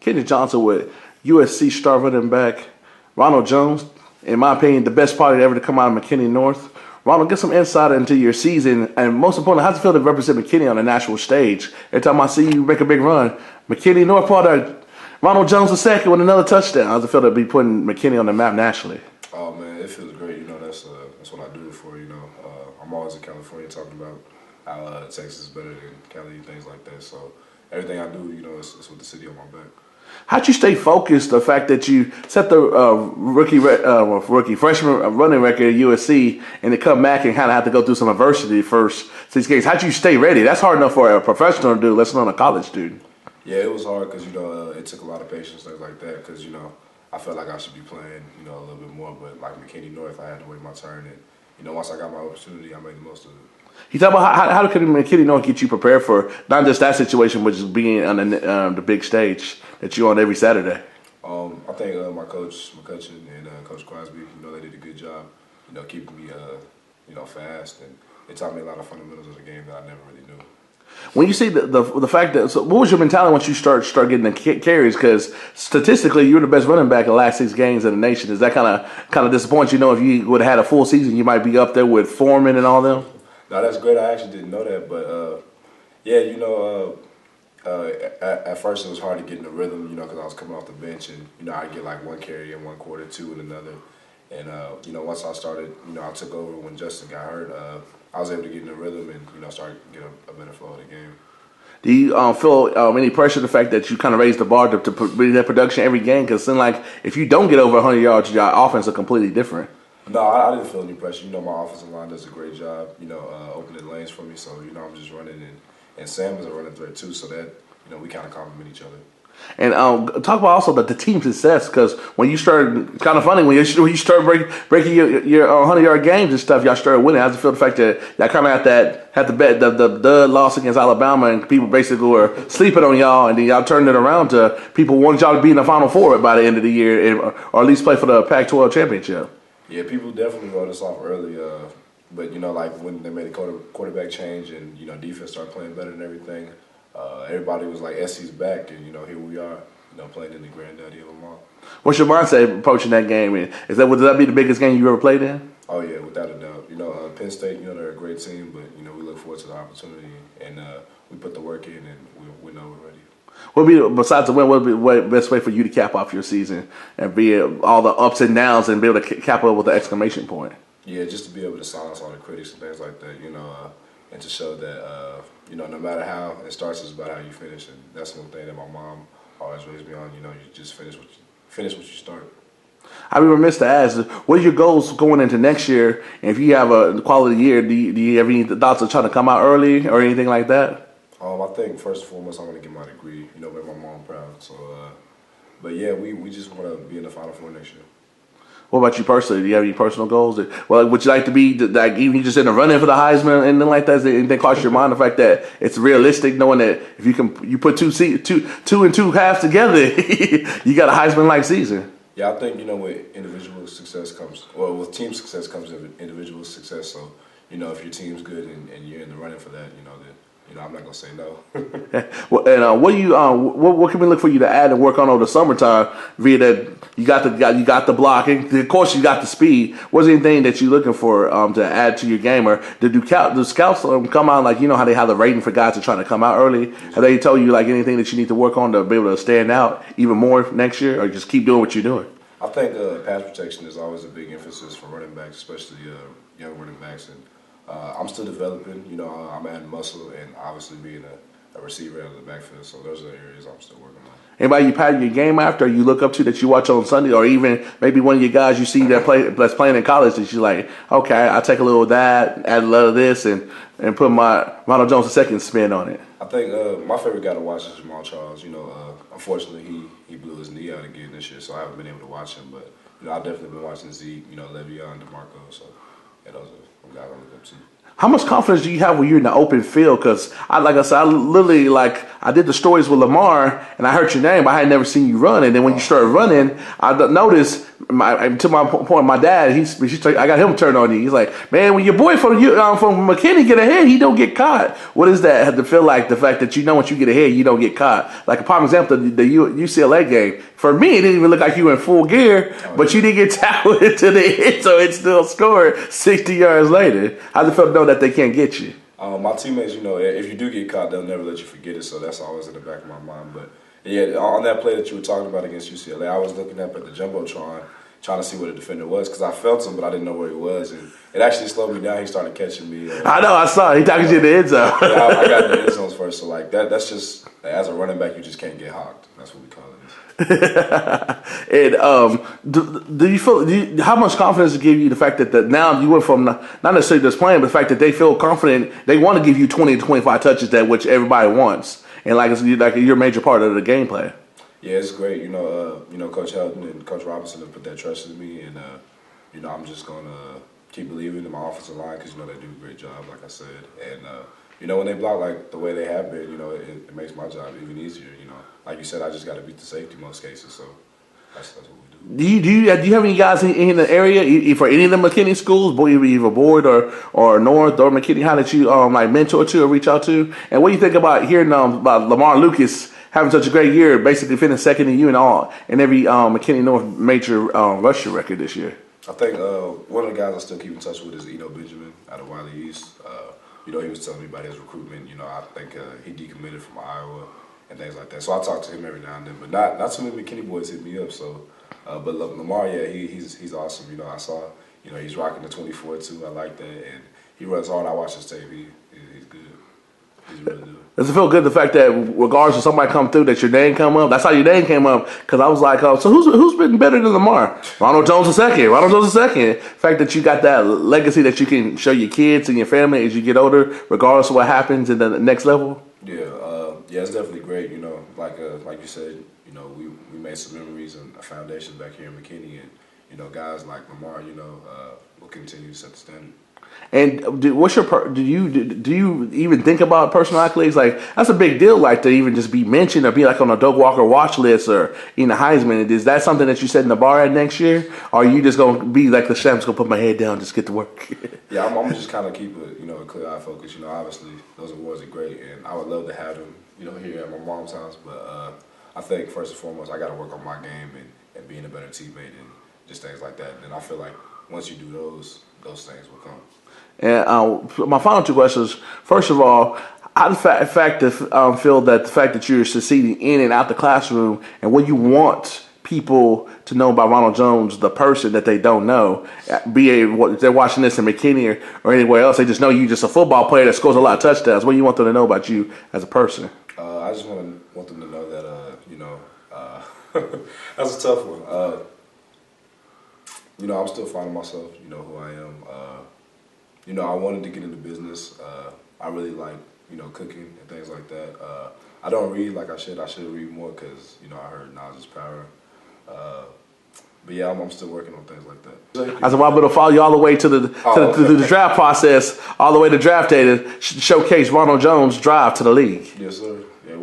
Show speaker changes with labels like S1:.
S1: Kendrick Johnson with USC star running back Ronald Jones. In my opinion, the best party ever to come out of McKinney North. Ronald, get some insight into your season, and most importantly, how's it feel to represent McKinney on the national stage? Every time I see you make a big run, McKinney North product, Ronald Jones II with another touchdown. How's it feel to be putting McKinney on the map nationally?
S2: Oh man, it feels great. You know, that's what I do it for. You know, I'm always in California talking about how Texas is better than Cali and things like that. So everything I do, you know, it's with the city on my back.
S1: How'd you stay focused? The fact that you set the rookie freshman running record at USC, and to come back and kind of have to go through some adversity first 6 games. How'd you stay ready? That's hard enough for a professional to do, less than a college student.
S2: Yeah, it was hard because, you know, it took a lot of patience, things like that, because, you know, I felt like I should be playing, you know, a little bit more. But like McKinney North, I had to wait my turn. And, you know, once I got my opportunity, I made the most of it.
S1: You talk about how could McKinney North get you prepared for not just that situation, but just being on the big stage that you're on every Saturday?
S2: I think my coach McCutcheon and Coach Crosby, you know, they did a good job, you know, keeping me, you know, fast, and they taught me a lot of fundamentals of the game that I never really knew.
S1: When you see the fact that, so what was your mentality once you start getting the carries? Because statistically, you're the best running back in the last 6 games in the nation. Does that kind of disappoint you? Know, if you would have had a full season, you might be up there with Foreman and all them.
S2: No, that's great. I actually didn't know that, but yeah, you know, at first it was hard to get in the rhythm, you know, because I was coming off the bench, and you know, I'd get like 1 carry in 1 quarter, 2 in another, and you know, once I started, you know, I took over when Justin got hurt. I was able to get in the rhythm and, you know, start getting a better flow of the game.
S1: Do you feel any pressure the fact that you kind of raised the bar to bring that production every game? Because it seems like if you don't get over 100 yards, your offense is completely different.
S2: No, I didn't feel any pressure. You know, my offensive line does a great job, you know, opening lanes for me. So, you know, I'm just running, and Sam is a running threat too, so that, you know, we kind of complement each other.
S1: And talk about also the team success, because when you started, kind of funny, when you start breaking your 100-yard games and stuff, y'all started winning. How's it feel the fact that y'all coming out that had the loss against Alabama, and people basically were sleeping on y'all, and then y'all turned it around to people wanted y'all to be in the Final Four by the end of the year, or at least play for the Pac-12 championship?
S2: Yeah, people definitely wrote us off early, but you know, like when they made the quarterback change and, you know, defense started playing better and everything. Everybody was like, SC's back, and, you know, here we are, you know, playing in the granddaddy of them all. What's
S1: your mindset approaching that game? Would that be the biggest game you ever played in?
S2: Oh, yeah, without a doubt. You know, Penn State, you know, they're a great team, but, you know, we look forward to the opportunity, and we put the work in, and we know we're ready.
S1: What would be, besides the win, what would be the best way for you to cap off your season and be all the ups and downs and be able to cap it up with the exclamation point?
S2: Yeah, just to be able to silence all the critics and things like that, you know, and to show that, you know, no matter how it starts, it's about how you finish. And that's one thing that my mom always raised me on. You know, you just finish what you start.
S1: I'd be remiss to ask, what are your goals going into next year? And if you have a quality year, do you have any thoughts of trying to come out early or anything like that?
S2: I think first and foremost, I want to get my degree, you know, make my mom proud. So, but yeah, we just want to be in the Final Four next year.
S1: What about you personally? Do you have any personal goals? Well, would you like to be like even just in the running for the Heisman and anything like that? Does anything cross your mind the fact that it's realistic, knowing that if you put two and two halves together, you got a Heisman-like season?
S2: Yeah, I think, you know, with individual success comes, well, with team success comes individual success. So, you know, if your team's good and you're in the running for that, you know, then, you know, I'm not gonna say no.
S1: Well, and what can we look for you to add and work on over the summertime? Via that you got the blocking, of course you got the speed. What's anything that you're looking for to add to your game, or do scouts come out, like, you know how they have the rating for guys that are trying to come out early? Have they told you like anything that you need to work on to be able to stand out even more next year, or just keep doing what you're doing?
S2: I think pass protection is always a big emphasis for running backs, especially young running backs, and I'm still developing. You know, I'm adding muscle and obviously being a receiver out of the backfield. So those are the areas I'm still working on.
S1: Anybody you pattern your game after, or you look up to that you watch on Sunday, or even maybe one of your guys you see that's playing in college that you're like, okay, I'll take a little of that, add a little of this, and put my Ronald Jones II spin on it?
S2: I think my favorite guy to watch is Jamal Charles. You know, unfortunately he blew his knee out again this year, so I haven't been able to watch him. But, you know, I've definitely been watching Zeke, you know, Le'Veon, DeMarco. So, yeah, those are some guys I look up to.
S1: How much confidence do you have when you're in the open field? Because like I said, I literally I did the stories with Lamar, and I heard your name, but I had never seen you run. And then when you started running, I noticed. To my point, my dad, I got him turned on you. He's like, man, when your boy from McKinney get ahead, he don't get caught. What does that have to feel like? The fact that once you get ahead, you don't get caught. Like a prime example, the UCLA game. For me, it didn't even look like you were in full gear, but you didn't get tackled into the hit, so it still scored 60 yards later. How's it feel to know that they can't get you?
S2: My teammates, if you do get caught, they'll never let you forget it. So that's always in the back of my mind. But yeah, on that play that you were talking about against UCLA, I was looking up at the jumbotron, trying to see where the defender was, because I felt him, but I didn't know where he was, and it actually slowed me down. He started catching me.
S1: I know, I saw it. He tackled you in the end zone.
S2: Yeah, I got the end zones first, so that's just, as a running back, you just can't get hawked. That's what we call it.
S1: And do you feel? How much confidence does it give you the fact that now you went from not necessarily just playing, but the fact that they feel confident, they want to give you 20 to 25 touches, that which everybody wants, and you're a major part of the gameplay.
S2: Yeah, it's great. Coach Helton and Coach Robinson have put that trust in me, and I'm just gonna keep believing in my offensive line because they do a great job, like I said, and when they block like the way they have been, it makes my job even easier. Like you said, I just got to beat the safety most cases, so that's what we do.
S1: Do you have any guys in the area for any of the McKinney schools, either Boyd or North or McKinney? How did you mentor to or reach out to? And what do you think about hearing about Lamar Lucas having such a great year, basically finishing second in every McKinney North major rushing record this year?
S2: I think one of the guys I still keep in touch with is Eno Benjamin out of Wiley East. He was telling me about his recruitment. I think he decommitted from Iowa and things like that. So I talk to him every now and then, but not too many McKinney boys hit me up. So, but Lamar, yeah, he's awesome. I saw, he's rocking the 24 too. I like that, and he runs hard. I watch his tape. He's good. He's really good.
S1: Does it feel good the fact that regardless of somebody come through, that your name come up? That's how your name came up, because I was like, so who's been better than Lamar? Ronald Jones II. The fact that you got that legacy that you can show your kids and your family as you get older, regardless of what happens in the next level.
S2: Yeah, it's definitely great. Like you said, we made some memories and a foundation back here in McKinney, and guys like Lamar, will continue to set the standard.
S1: And do you even think about personal accolades? Like, that's a big deal, like to even just be mentioned or be like on a Doug Walker watch list or in the Heisman. Is that something that you set in the bar at next year, or are you just gonna be like the champs, gonna put my head down, just get to work?
S2: Yeah, I'm just kind of keep a clear eye focus. Obviously those awards are great, and I would love to have them, here at my mom's house. But I think first and foremost, I got to work on my game and being a better teammate and just things like that. And I feel like once you do those things will come.
S1: And my final two questions. First of all, I feel that the fact that you're succeeding in and out the classroom, and what you want people to know about Ronald Jones, the person that they don't know, if they're watching this in McKinney or anywhere else, they just know you just a football player that scores a lot of touchdowns. What do you want them to know about you as a person?
S2: I just want them to know that that's a tough one. I'm still finding myself. Who I am. I wanted to get into business. I really like, cooking and things like that. I don't read like I should. I should read more because, I heard knowledge is power. But yeah, I'm still working on things like that.
S1: I said, well, I'm going to follow you all the way to the draft process, all the way to draft day to showcase Ronald Jones' drive to the league.
S2: Yes, sir. Yeah,